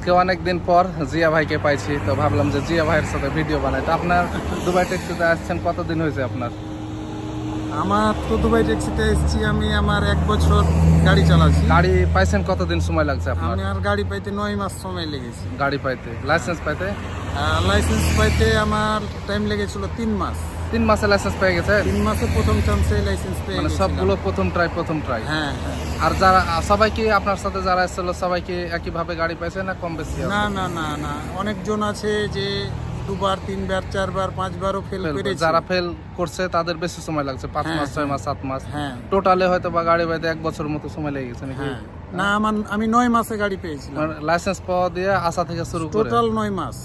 আজকে অনেকদিন পর জিয়া ভাইকে পাইছি, তো ভাবলাম যে জিয়া ভাইয়ের সাথে ভিডিও বানাই। তো আপনার দুবাই ট্যাক্সিতে আসছেন কতদিন হয়েছে আপনার? আমার তো দুবাই ট্যাক্সিতে এসেছি আমি, আমার 1 বছর গাড়ি চালাচ্ছি। গাড়ি পাইছেন কতদিন সময় লাগছে আপনার? আমার গাড়ি পাইতে 9 মাস সময় লেগেছে। গাড়ি পাইতে, লাইসেন্স পাইতে? লাইসেন্স পাইতে আমার টাইম লেগেছিল 3 মাস। 3 মাসে লাইসেন্স পেয়ে গেছে? 3 মাসে প্রথম চান্সে লাইসেন্স পেয়ে মানে গেছি। সবগুলো প্রথম ট্রাই? হ্যাঁ। আর যারা সবাই কি আপনার সাথে যারা এসেছিল সবাই কি একইভাবে গাড়ি পাইছে না কম বেশি? না, অনেকজন আছে যে 2বার 3বার 4বার 5বারও ফেল করেছে। যারা ফেল করছে তাদের বেশি সময় লাগছে, 5 মাস 6 মাস 7 মাস। হ্যাঁ, টোটালে হয়তো বা গাড়ি পাইতে 1 বছর মতো সময় লেগে গেছে নাকি? না, আমি 9 মাসে গাড়ি পেয়েছিলাম। লাইসেন্স পাওয়া দিয়ে আসা থেকে শুরু করে টোটাল 9 মাস।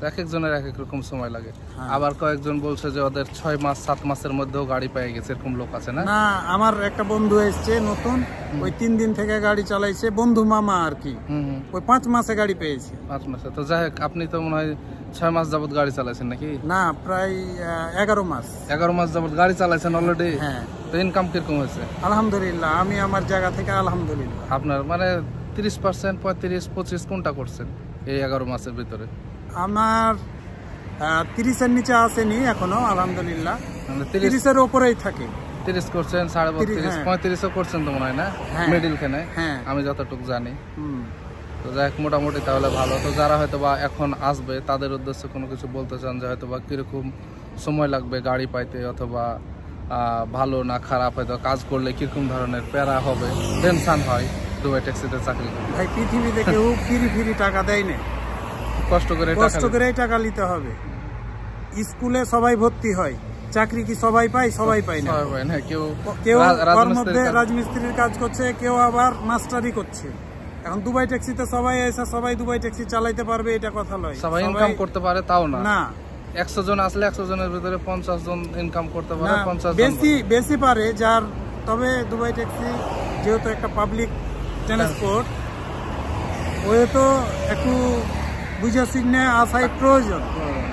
এক একজনের এক এক রকম সময় লাগে। আবার কয়েকজন বলছে যে ওদের 6 মাস 7 মাসের মধ্যেও গাড়ি পেয়ে গেছে, এরকম লোক আছে না? না, আমার একটা বন্ধু এসছে নতুন, ওই 3 দিন থেকে গাড়ি চালাইছে, বন্ধু মামা আর কি। ওই 5 মাসে গাড়ি পেয়েছে। 5 মাসে? তো যাই হোক, আপনি তো মনে হয় 6 মাস যাবত গাড়ি চালাইছেন নাকি? না, প্রায় 11 মাস। 11 মাস যাবত গাড়ি চালাইছেন অলরেডি? হ্যাঁ। তো ইনকাম কিরকম হয়েছে? আলহামদুলিল্লাহ, আমি আমার জায়গা থেকে আলহামদুলিল্লাহ। আপনার মানে 30%, 35, 25 কোনটা করছেন এই 11 মাসের ভিতরে? আমার 30-এর নিচে আসেনি এখনো, আলহামদুলিল্লাহ। মানে 30-এর উপরেই থাকে। 30 করছেন, 32.5, 35ও করছেন তো মনে হয় না মিডিল খানে? হ্যাঁ, আমি যতটুকু জানি। তো যাই হোক, মোটামুটি তাহলে ভালো। তো যারা হয়তো বা এখন আসবে তাদের উদ্দেশ্যে কোনো কিছু বলতে চান যে হয়তো বা কিরকম সময় লাগবে গাড়ি পাইতে, অথবা ভালো না খারাপ, হয়তো কাজ করলে কিরকম ধরনের প্যারা হবে, টেনশন হয় দুবাই ট্যাক্সিতে চাকরি করতে? ভাই, পৃথিবীতে কেউ ফ্রি টাকা দেয় না, কষ্ট করে টাকা নিতে হবে। স্কুলে সবাই ভর্তি হয়, চাকরি কি সবাই পায়? সবাই পায় না। কেউ রাজমিস্ত্রির কাজ করছে, কেউ আবার মাস্টারি করছে। এখন দুবাই ট্যাক্সিতে সবাই দুবাই ট্যাক্সি চালাইতে পারবে এটা কথা নয়। সবাই ইনকাম করতে পারে তাও না। 100 জন আসলে 100 জনের ভিতরে 50 জন ইনকাম করতে পারে। 50 বেশি পারে যার। তবে দুবাই ট্যাক্সি যেহেতু একটা পাবলিক ট্রান্সপোর্ট, ওই তো একটু বুঝে শিখনে আসাই প্রয়োজন।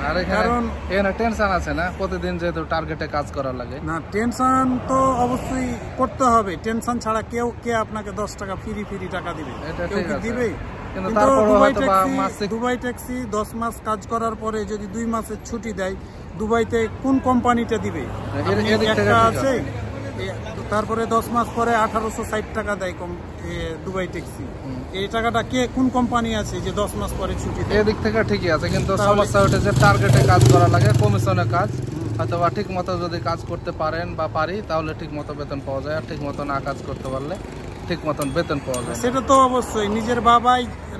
আর এখানে টেনশন আছে না, প্রতিদিন যেহেতু টার্গেটে কাজ করা লাগে? না, টেনশন তো অবশ্যই করতে হবে। টেনশন ছাড়া কে আপনাকে 10 টাকা ফ্রি টাকা দিবে? কেউ কি দিবে? দুবাই ট্যাক্সি 10 মাস কাজ করার পরে যদি 2 মাসের ছুটি দেয়, দুবাইতে কোন কোম্পানিটা দিবে? একটা আছে। তারপরে 10 মাস পরে 1860 টাকা দেয় দুবাই ট্যাক্সি। এই টাকাটা কোন কোম্পানি আছে যে 10 মাস পরে ছুটি দেয়? এদিক থেকে ঠিকই আছে, কিন্তু সমস্যা ওঠে যে টার্গেটে কাজ করা লাগে, কমিশনের কাজ। হয়তো বা ঠিক মতো যদি কাজ করতে পারেন বা পারি তাহলে ঠিক মতো বেতন পাওয়া যায়, আর ঠিক মতো না কাজ করতে পারলে ঠিক মতন বেতন পাওয়া যায়। সেটা তো অবশ্যই।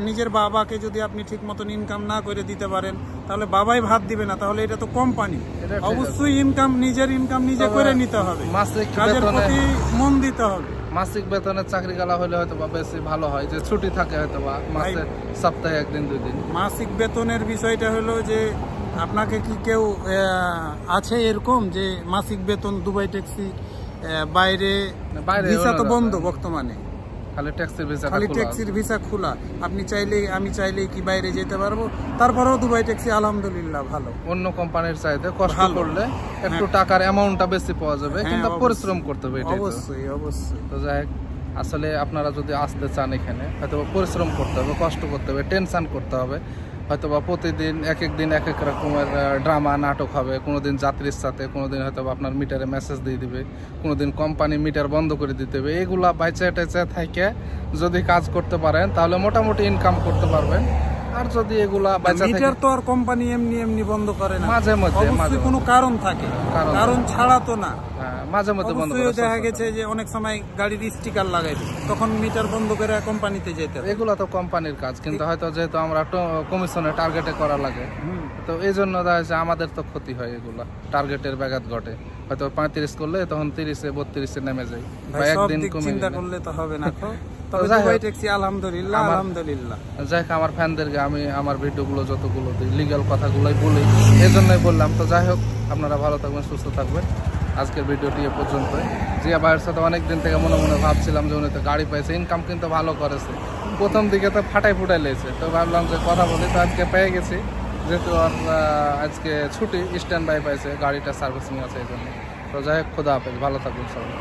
নিজের বাবাকে যদি আপনি ঠিক মতন ইনকাম না করে দিতে পারেন, তাহলে বাবাই ভাত দিবে না, তাহলে এটা তো কোম্পানি। অবশ্যই নিজের ইনকাম নিজে করে নিতে হবে, কাজের প্রতি মন দিতে হবে। মাসিক বেতনের চাকরি গালা হলে হয়তো বা বেশি ভালো হয়, যে ছুটি থাকে হয়তো বা মাসে সপ্তাহে 1 দিন 2 দিন। মাসিক বেতনের বিষয়টা হলো যে আপনাকে কি কেউ আছে এরকম যে মাসিক বেতন দুবাই ট্যাক্সি বাইরে ভিসা তো বন্ধ বর্তমানে, খালি ট্যাক্সির ভিসা খোলা। আমি চাইলেই কি বাইরে যেতে পারবো? তারপরেও দুবাই ট্যাক্সি আলহামদুলিল্লাহ ভালো। অন্য কোম্পানির চাইতে কষ্ট করলে একটু টাকার অ্যামাউন্টটা বেশি পাওয়া যাবে, কিন্তু পরিশ্রম করতে হবে। অবশ্যই। তো যাই হোক, আসলে আপনারা যদি আসতে চান এখানে হয়তো পরিশ্রম করতে হবে, কষ্ট করতে হবে, টেনশন করতে হবে। হয়তো বা প্রতিদিন এক এক রকমের ড্রামা নাটক হবে। কোনোদিন যাত্রীর সাথে, কোনোদিন হয়তো আপনার মিটারে মেসেজ দিয়ে দিবে, কোনোদিন কোম্পানি মিটার বন্ধ করে দিতে হবে। এগুলা বাইচা টেচা থেকে যদি কাজ করতে পারেন তাহলে মোটামুটি ইনকাম করতে পারবেন। আর যদি এগুলা মিটার তো আর কোম্পানি এমনি বন্ধ করে না, মাঝে মধ্যে কোনো কারণ থাকে, কারণ ছাড়া তো না। মাঝে মধ্যে বন্ধ করে। দেখা গেছে যে অনেক সময় গাড়ির স্টিকার লাগাই দিবে, তখন মিটার বন্ধ করে কোম্পানিতে যেতে হবে। এগুলা তো কোম্পানির কাজ, কিন্তু হয়তো যেহেতু আমরা কমিশনে টার্গেটে করা লাগে, তো এই জন্য দেখা যাচ্ছে আমাদের তো ক্ষতি হয়। এগুলা টার্গেটের ব্যাঘাত ঘটে। হয়তো 35 করলে তখন 30-এ 32-এ নেমে যায়, বা একদিন চিন্তা করলে তো হবে না। আলহামদুলিল্লাহ। যাই হোক, আমার ফ্যানদেরকে আমি আমার ভিডিওগুলো যতগুলো দিই লিগ্যাল কথাগুলোই বলি, এই জন্যই বললাম। তো যাই হোক, আপনারা ভালো থাকবেন, সুস্থ থাকবেন। আজকের ভিডিওটি এ পর্যন্তই। জিয়া ভাইয়ের সাথে অনেকদিন থেকে মনে ভাবছিলাম যে উনি তো গাড়ি পাইছে, ইনকাম কিন্তু ভালো করেছে। প্রথম দিকে তো ফাটাই লেগেছে, তো ভাবলাম যে কথা বলি। তো আজকে পেয়ে গেছি, যেহেতু আজকে ছুটি, স্ট্যান্ড বাই পাইছে, গাড়িটা সার্ভিসিং আছে এই জন্য। তো যাই হোক, খোদা হাফেজ, ভালো থাকবেন সবাই।